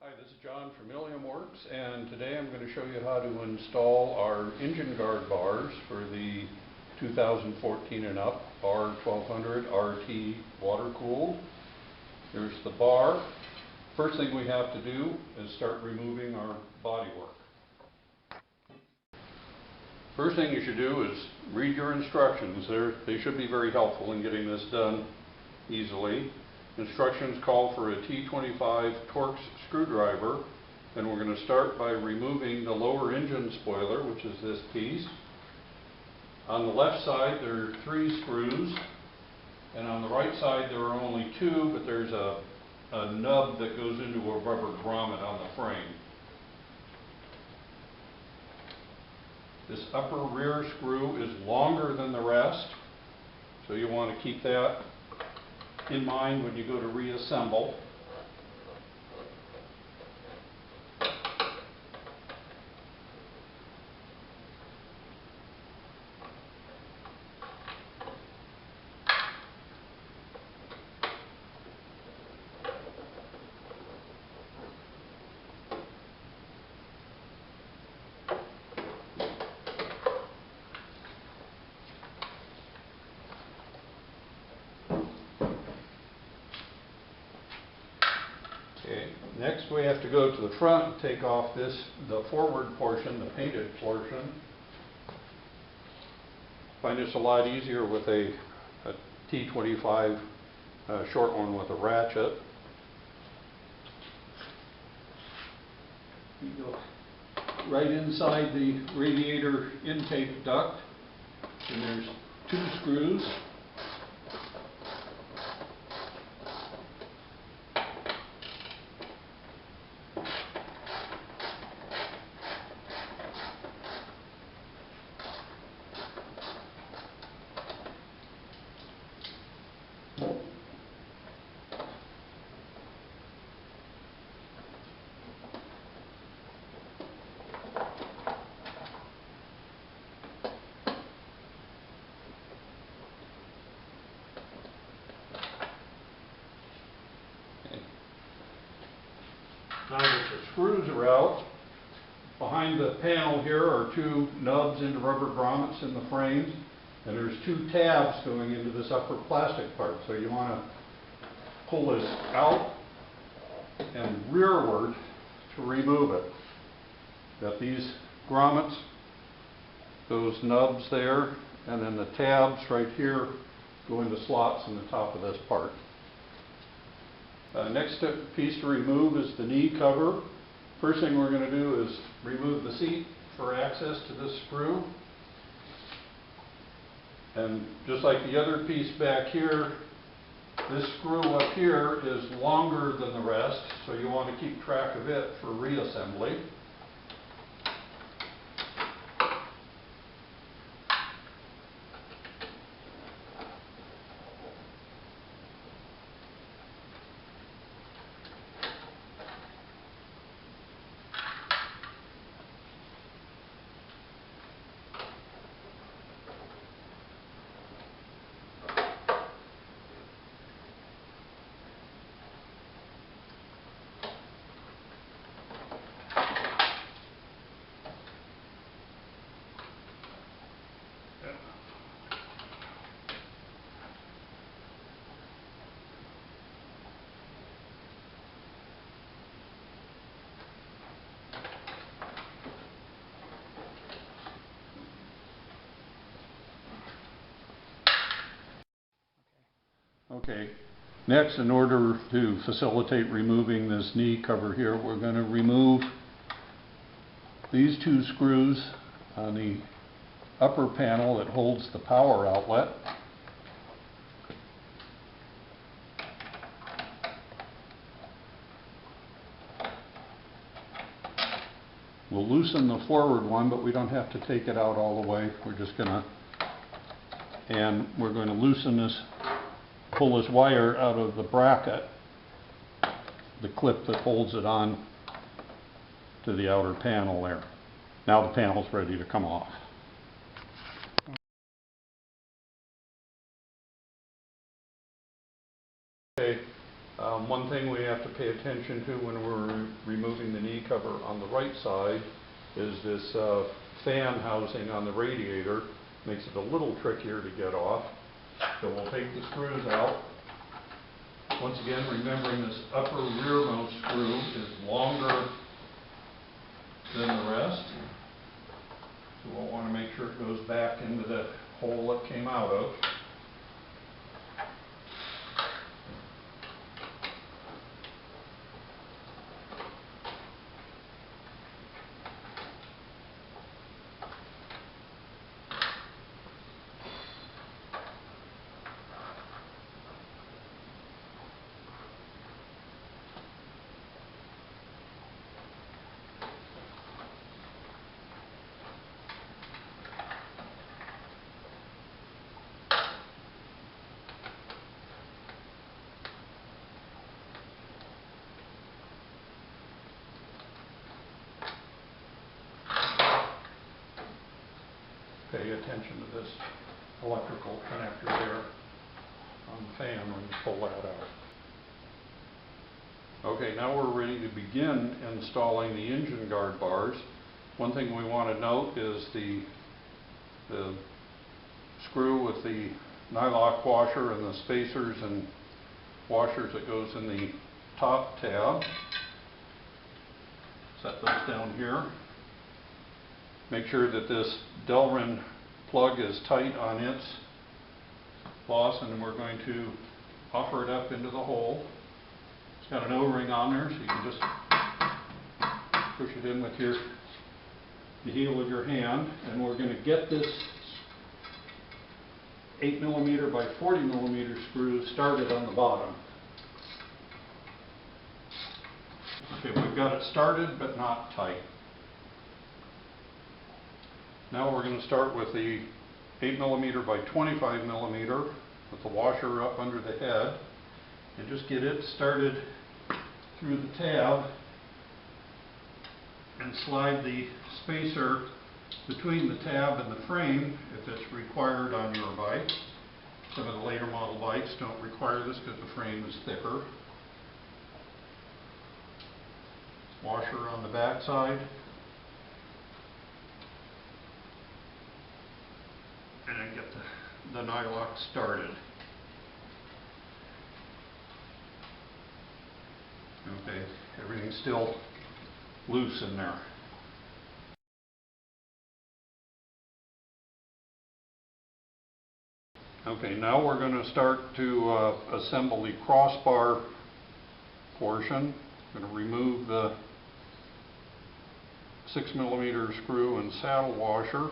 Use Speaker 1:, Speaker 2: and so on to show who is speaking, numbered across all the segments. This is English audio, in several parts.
Speaker 1: Hi, this is John from Ilium Works, and today I'm going to show you how to install our engine guard bars for the 2014 and up R1200 RT water-cooled. Here's the bar. First thing we have to do is start removing our bodywork. First thing you should do is read your instructions. They should be very helpful in getting this done easily. Instructions call for a T25 Torx screwdriver, and we're going to start by removing the lower engine spoiler, which is this piece. On the left side there are 3 screws, and on the right side there are only 2, but there's a nub that goes into a rubber grommet on the frame. This upper rear screw is longer than the rest, so you want to keep that in mind when you go to reassemble. Okay. Next we have to go to the front and take off the forward portion, the painted portion. Find this a lot easier with a T25 short one with a ratchet. You go right inside the radiator intake duct, and there's 2 screws. Now that the screws are out, behind the panel here are 2 nubs into rubber grommets in the frames, and there's 2 tabs going into this upper plastic part. So you want to pull this out and rearward to remove it. Got these grommets, those nubs there, and then the tabs right here go into slots in the top of this part. Next piece to remove is the knee cover. First thing we're going to do is remove the seat for access to this screw. And just like the other piece back here, this screw up here is longer than the rest, so you want to keep track of it for reassembly. Okay, next, in order to facilitate removing this knee cover here, we're going to remove these 2 screws on the upper panel that holds the power outlet. We'll loosen the forward one, but we don't have to take it out all the way. We're just going to loosen this, pull this wire out of the bracket, the clip that holds it on to the outer panel there. Now the panel's ready to come off. Okay, One thing we have to pay attention to when we're removing the knee cover on the right side is this fan housing on the radiator. Makes it a little trickier to get off. So we'll take the screws out. Once again, remembering this upper rearmost screw is longer than the rest. So we'll want to make sure it goes back into the hole it came out of. Pay attention to this electrical connector there on the fan when you pull that out. Okay, now we're ready to begin installing the engine guard bars. One thing we want to note is the screw with the nylock washer and the spacers and washers that goes in the top tab. Set those down here. Make sure that this Delrin plug is tight on its boss, and we're going to offer it up into the hole. It's got an O-ring on there, so you can just push it in with the heel of your hand, and we're going to get this 8mm by 40mm screw started on the bottom. Okay, we've got it started but not tight. Now we're going to start with the 8mm by 25mm with the washer up under the head and just get it started through the tab and slide the spacer between the tab and the frame if it's required on your bike. Some of the later model bikes don't require this because the frame is thicker. Washer on the back side. And then get the nylock started. Okay, everything's still loose in there. Okay, now we're going to start to assemble the crossbar portion. I'm going to remove the 6mm screw and saddle washer.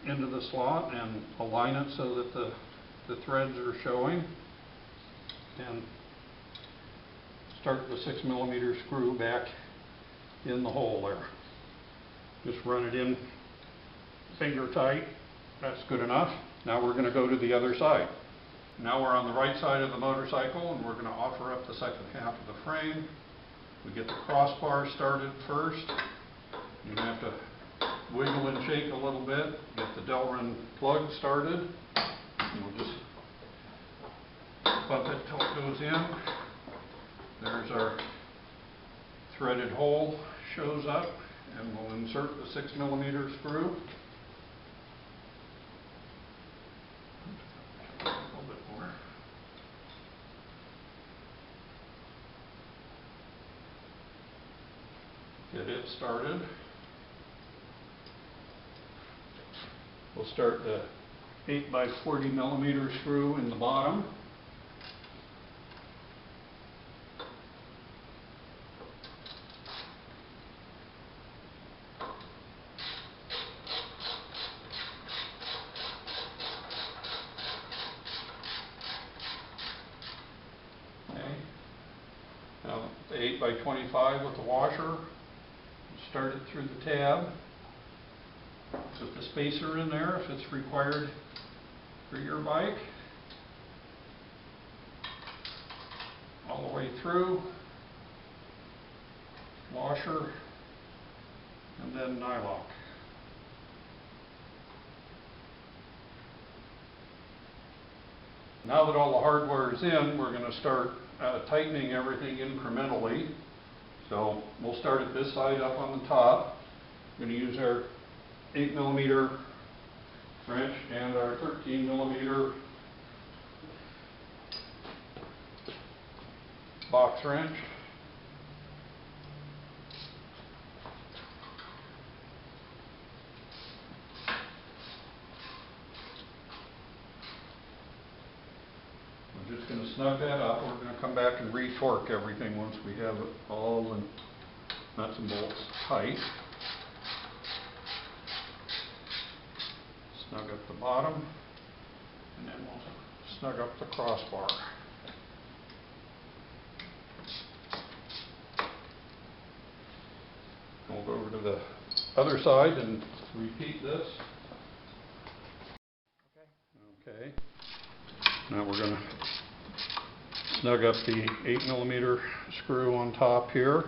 Speaker 1: Into the slot and align it so that the threads are showing, and start the 6mm screw back in the hole there. Just run it in finger tight. That's good enough. Now we're going to go to the other side. Now we're on the right side of the motorcycle, and we're going to offer up the second half of the frame. We get the crossbar started first. You have to wiggle and shake a little bit, get the Delrin plug started, and we'll just bump it till it goes in. There's our threaded hole, shows up, and we'll insert the 6mm screw. A little bit more. Get it started. We'll start the 8 by 40mm screw in the bottom. Okay. Now the 8 by 25 with the washer. Start it through the tab. Put the spacer in there if it's required for your bike. All the way through. Washer, and then nylock. Now that all the hardware is in, we're going to start tightening everything incrementally. So we'll start at this side up on the top. We're going to use our 8mm wrench and our 13mm box wrench. We're just going to snug that up. We're going to come back and re-torque everything once we have all the nuts and bolts tight. Snug up the bottom, and then we'll snug up the crossbar. We'll go over to the other side and repeat this. Okay. Now we're going to snug up the 8mm screw on top here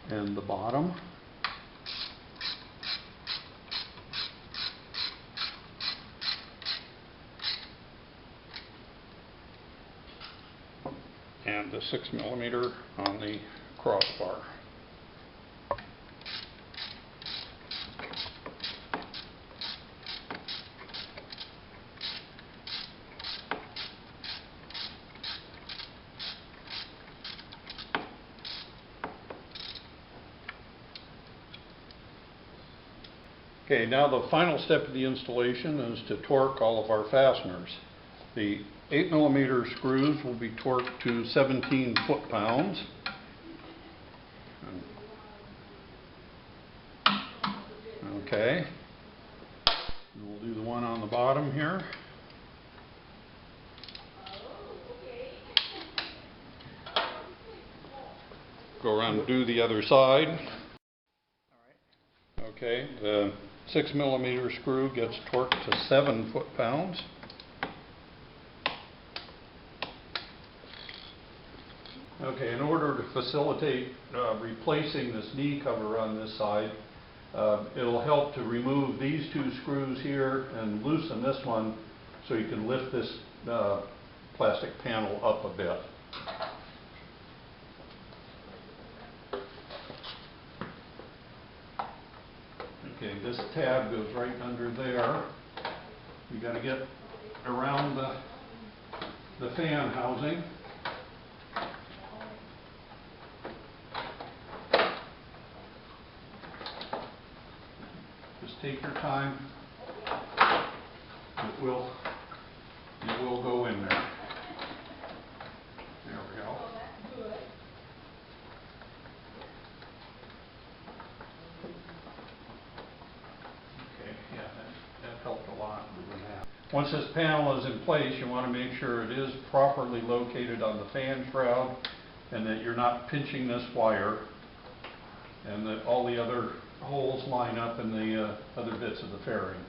Speaker 1: and the bottom. And the 6mm on the crossbar. Okay, now the final step of the installation is to torque all of our fasteners. The 8mm screws will be torqued to 17 foot-pounds. Okay. We'll do the one on the bottom here. Go around and do the other side. Okay, the 6mm screw gets torqued to 7 foot-pounds. Okay, in order to facilitate replacing this knee cover on this side, it'll help to remove these two screws here and loosen this one so you can lift this plastic panel up a bit. Okay, this tab goes right under there. You got to get around the fan housing. Just take your time. It will go in there. There we go. Okay, yeah, that helped a lot moving that. Once this panel is in place, you want to make sure it is properly located on the fan shroud and that you're not pinching this wire and that all the other holes line up in the other bits of the fairing.